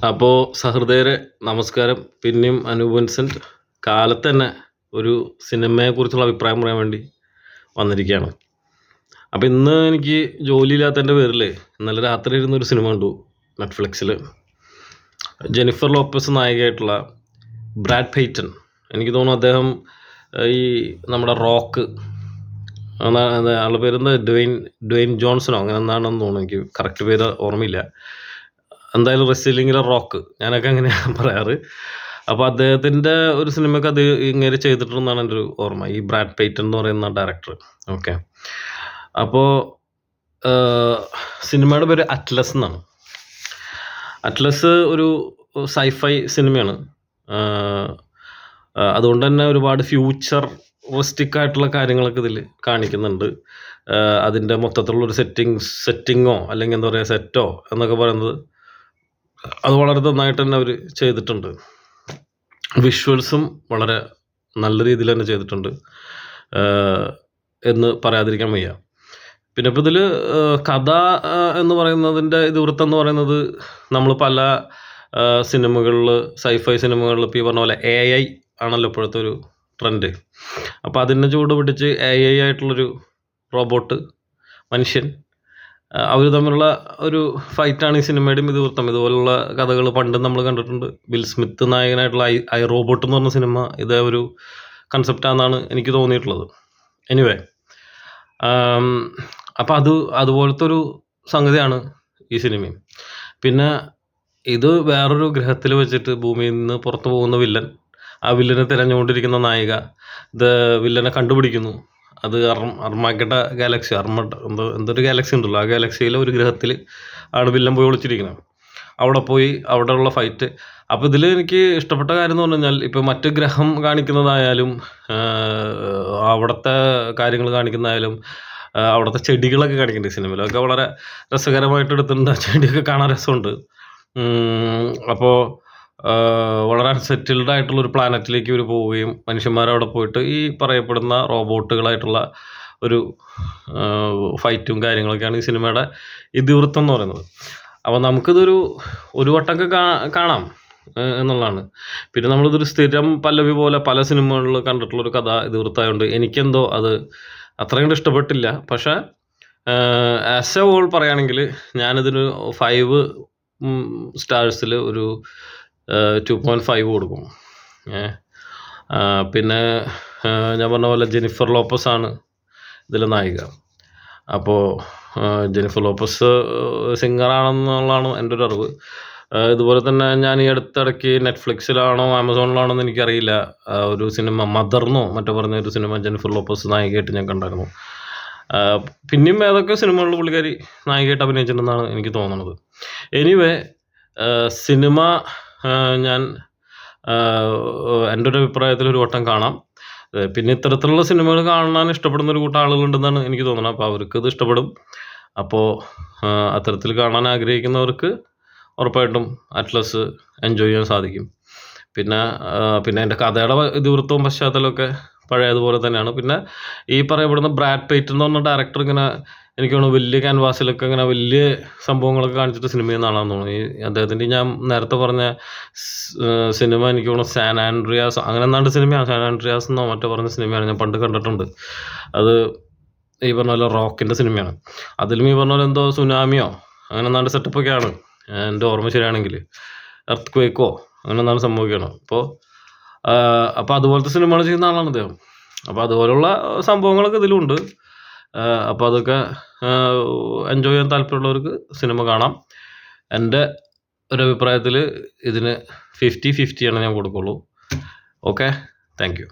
അപ്പോൾ സഹൃദയരെ നമസ്കാരം. പിന്നെയും അനൂപ് വിൻസെൻ്റ് കാലത്ത് തന്നെ ഒരു സിനിമയെക്കുറിച്ചുള്ള അഭിപ്രായം പറയാൻ വേണ്ടി വന്നിരിക്കുകയാണ്. അപ്പോൾ ഇന്ന് എനിക്ക് ജോലിയില്ലാത്തതിൻ്റെ പേരിൽ ഇന്നലെ രാത്രി ഇരുന്നൊരു സിനിമ കണ്ടു നെറ്റ്ഫ്ലിക്സിൽ. ജെനിഫർ ലോപ്പസ് നായികയായിട്ടുള്ള ബ്രാഡ് പെയ്റ്റൺ. എനിക്ക് തോന്നുന്നു അദ്ദേഹം ഈ നമ്മുടെ റോക്ക് ആളുടെ പേരെന്താ ഡ്വെയിൻ ജോൺസണോ അങ്ങനെ എന്താണെന്ന് തോന്നുന്നു, എനിക്ക് കറക്റ്റ് പേര് ഓർമ്മയില്ല. എന്തായാലും റെസ്ലിങ്ങിലെ റോക്ക്, ഞാനൊക്കെ അങ്ങനെയാണ് പറയാറ്. അപ്പോൾ അദ്ദേഹത്തിൻ്റെ ഒരു സിനിമയൊക്കെ അത് ഇങ്ങനെ ചെയ്തിട്ടുണ്ടെന്നാണ് എൻ്റെ ഒരു ഓർമ്മ, ഈ ബ്രാഡ് പെയ്റ്റൺ എന്ന് പറയുന്ന ഡയറക്ടർ. ഓക്കെ, അപ്പോൾ സിനിമയുടെ പേര് അറ്റ്ലസ് എന്നാണ്. അറ്റ്ലസ് ഒരു സൈഫൈ സിനിമയാണ്. അതുകൊണ്ട് തന്നെ ഒരുപാട് ഫ്യൂച്ചറിസ്റ്റിക് ആയിട്ടുള്ള കാര്യങ്ങളൊക്കെ ഇതിൽ കാണിക്കുന്നുണ്ട്. അതിൻ്റെ മൊത്തത്തിലുള്ളൊരു സെറ്റിങ്ങോ അല്ലെങ്കിൽ എന്താ പറയുക സെറ്റോ എന്നൊക്കെ പറയുന്നത് അത് വളരെ നന്നായിട്ട് തന്നെ അവർ ചെയ്തിട്ടുണ്ട്. വിഷ്വൽസും വളരെ നല്ല രീതിയിൽ തന്നെ ചെയ്തിട്ടുണ്ട് എന്ന് പറയാതിരിക്കാൻ വയ്യ. പിന്നെ ഇപ്പോൾ ഇതിൽ കഥ എന്ന് പറയുന്നതിൻ്റെ ഇതിവൃത്തം എന്ന് പറയുന്നത് നമ്മൾ പല സിനിമകളിൽ സൈഫൈ സിനിമകളിൽ ഇപ്പോൾ ഈ പറഞ്ഞ പോലെ AI ആണല്ലോ ഇപ്പോഴത്തെ ഒരു ട്രെൻഡ്. അപ്പോൾ അതിനെ ചൂട് പിടിച്ച് AI ആയിട്ടുള്ളൊരു റോബോട്ട് മനുഷ്യൻ അവർ തമ്മിലുള്ള ഒരു ഫൈറ്റാണ് ഈ സിനിമയുടെയും ഇതിവൃത്തം. ഇതുപോലുള്ള കഥകൾ പണ്ട് നമ്മൾ കണ്ടിട്ടുണ്ട്. വിൽ സ്മിത്ത് നായകനായിട്ടുള്ള ഐ റോബോട്ട് എന്ന് പറഞ്ഞ സിനിമ ഇതേ ഒരു കൺസെപ്റ്റാണെന്നാണ് എനിക്ക് തോന്നിയിട്ടുള്ളത്. എനിവേ, അപ്പോൾ അതുപോലത്തെ ഒരു സംഗതിയാണ് ഈ സിനിമയും. പിന്നെ ഇത് വേറൊരു ഗ്രഹത്തിൽ വെച്ചിട്ട് ഭൂമിയിൽ നിന്ന് പുറത്തു പോകുന്ന വില്ലൻ, ആ വില്ലനെ തിരഞ്ഞുകൊണ്ടിരിക്കുന്ന നായിക വില്ലനെ കണ്ടുപിടിക്കുന്നു. അത് അർമാഗഡ ഗാലക്സി, എന്തൊരു ഗാലക്സി ഉണ്ടല്ലോ, ആ ഗാലക്സിയിലെ ഒരു ഗ്രഹത്തിൽ ആണ് വില്ലൻ പോയി ഒളിച്ചിരിക്കുന്നത്. അവിടെ ഉള്ള ഫൈറ്റ്. അപ്പോൾ ഇതിൽ എനിക്ക് ഇഷ്ടപ്പെട്ട കാര്യം എന്ന് പറഞ്ഞു കഴിഞ്ഞാൽ, ഇപ്പോൾ മറ്റ് ഗ്രഹം കാണിക്കുന്നതായാലും അവിടുത്തെ കാര്യങ്ങൾ കാണിക്കുന്നതായാലും അവിടുത്തെ ചെടികളൊക്കെ കാണിക്കുന്നുണ്ട് ഈ സിനിമയിൽ. അതൊക്കെ വളരെ രസകരമായിട്ട് എടുത്തിട്ടുണ്ട്. ആ ചെടിയൊക്കെ കാണാൻ രസമുണ്ട്. അപ്പോൾ വളരെ അൺസെറ്റിൽഡ് ആയിട്ടുള്ളൊരു പ്ലാനറ്റിലേക്ക് ഇവർ പോവുകയും മനുഷ്യന്മാരവിടെ പോയിട്ട് ഈ പറയപ്പെടുന്ന റോബോട്ടുകളായിട്ടുള്ള ഒരു ഫൈറ്റും കാര്യങ്ങളൊക്കെയാണ് ഈ സിനിമയുടെ ഇതിവൃത്തം എന്ന് പറയുന്നത്. അപ്പോൾ നമുക്കിതൊരു വട്ടമൊക്കെ കാണാം എന്നുള്ളതാണ്. പിന്നെ നമ്മളിതൊരു സ്ഥിരം പല്ലവി പോലെ പല സിനിമകളിൽ കണ്ടിട്ടുള്ളൊരു കഥ ഇതിവൃത്തമായതുകൊണ്ട് എനിക്കെന്തോ അത് അത്രയും കണ്ട് ഇഷ്ടപ്പെട്ടില്ല. പക്ഷേ ആസ് എ ഹോൾ പറയുകയാണെങ്കിൽ ഞാനിതിന് 5 സ്റ്റാർസിൽ ഒരു 2.5 കൊടുക്കും. പിന്നെ ഞാൻ പറഞ്ഞ പോലെ ജെനിഫർ ലോപ്പസ് ആണ് ഇതിലെ നായിക. അപ്പോൾ ജെനിഫർ ലോപ്പസ് സിംഗറാണെന്നുള്ളതാണ് എൻ്റെ ഒരു അറിവ്. ഇതുപോലെ തന്നെ ഞാൻ ഈ അടുത്തിടയ്ക്ക് നെറ്റ്ഫ്ലിക്സിലാണോ ആമസോണിലാണോ എന്ന് എനിക്കറിയില്ല, ഒരു സിനിമ മദർന്നോ മറ്റോ പറഞ്ഞ ഒരു സിനിമ ജെനിഫർ ലോപ്പസ് നായികയായിട്ട് ഞാൻ കണ്ടായിരുന്നു. പിന്നെയും ഏതൊക്കെ സിനിമകളിൽ പുള്ളിക്കാരി നായികയായിട്ട് അഭിനയിച്ചിട്ടുണ്ടെന്നാണ് എനിക്ക് തോന്നുന്നത്. എനിവേ, സിനിമ ഞാൻ എൻ്റെ ഒരു അഭിപ്രായത്തിൽ ഒരു വട്ടം കാണാം. പിന്നെ ഇത്തരത്തിലുള്ള സിനിമകൾ കാണാൻ ഇഷ്ടപ്പെടുന്ന ഒരു കൂട്ടം ആളുകളുണ്ടെന്നാണ് എനിക്ക് തോന്നുന്നത്. അപ്പോൾ അവർക്ക് ഇത് ഇഷ്ടപ്പെടും. അപ്പോൾ അത്തരത്തിൽ കാണാൻ ആഗ്രഹിക്കുന്നവർക്ക് ഉറപ്പായിട്ടും അറ്റ്ലസ് എൻജോയ് ചെയ്യാൻ സാധിക്കും. പിന്നെ അതിൻ്റെ കഥയുടെ ഇതിവൃത്തവും പശ്ചാത്തലമൊക്കെ പഴയതുപോലെ തന്നെയാണ്. പിന്നെ ഈ പറയപ്പെടുന്ന ബ്രാഡ് പെയ്റ്റൺ എന്ന് പറഞ്ഞ ഡയറക്ടർ ഇങ്ങനെ എനിക്ക് തോന്നുന്നു വലിയ ക്യാൻവാസിലൊക്കെ ഇങ്ങനെ വലിയ സംഭവങ്ങളൊക്കെ കാണിച്ചിട്ട് സിനിമ ചെയ്യുന്നതാണെന്ന് തോന്നുന്നു. ഈ അദ്ദേഹത്തിൻ്റെ ഞാൻ നേരത്തെ പറഞ്ഞ സിനിമ എനിക്ക് തോന്നുന്നു സാൻ ആൻഡ്രിയാസ് അങ്ങനെ എന്താണ്ട് സിനിമയാണ്, സാൻ ആൻഡ്രിയാസ് എന്നോ മറ്റോ പറഞ്ഞ സിനിമയാണ്, ഞാൻ പണ്ട് കണ്ടിട്ടുണ്ട്. അത് ഈ പറഞ്ഞ പോലെ റോക്കിൻ്റെ സിനിമയാണ്. അതിലും ഈ പറഞ്ഞ പോലെ എന്തോ സുനാമിയോ അങ്ങനെ എന്താണ്ട് സെറ്റപ്പൊക്കെയാണ് എൻ്റെ ഓർമ്മ ശരിയാണെങ്കിൽ, എർത്ത് ക്വേക്കോ അങ്ങനെ എന്താണ് സംഭവിക്കുകയാണ്. അപ്പോൾ അതുപോലത്തെ സിനിമകൾ ചെയ്യുന്ന ആളാണ് അദ്ദേഹം. അപ്പോൾ അതുപോലുള്ള സംഭവങ്ങളൊക്കെ ഇതിലുണ്ട്. അപ്പോൾ അതൊക്കെ എൻജോയ് ചെയ്യാൻ താല്പര്യമുള്ളവർക്ക് സിനിമ കാണാം. എൻ്റെ ഒരഭിപ്രായത്തിൽ ഇതിന് 50-50 ആണ് ഞാൻ കൊടുക്കുള്ളൂ. Okay, thank you.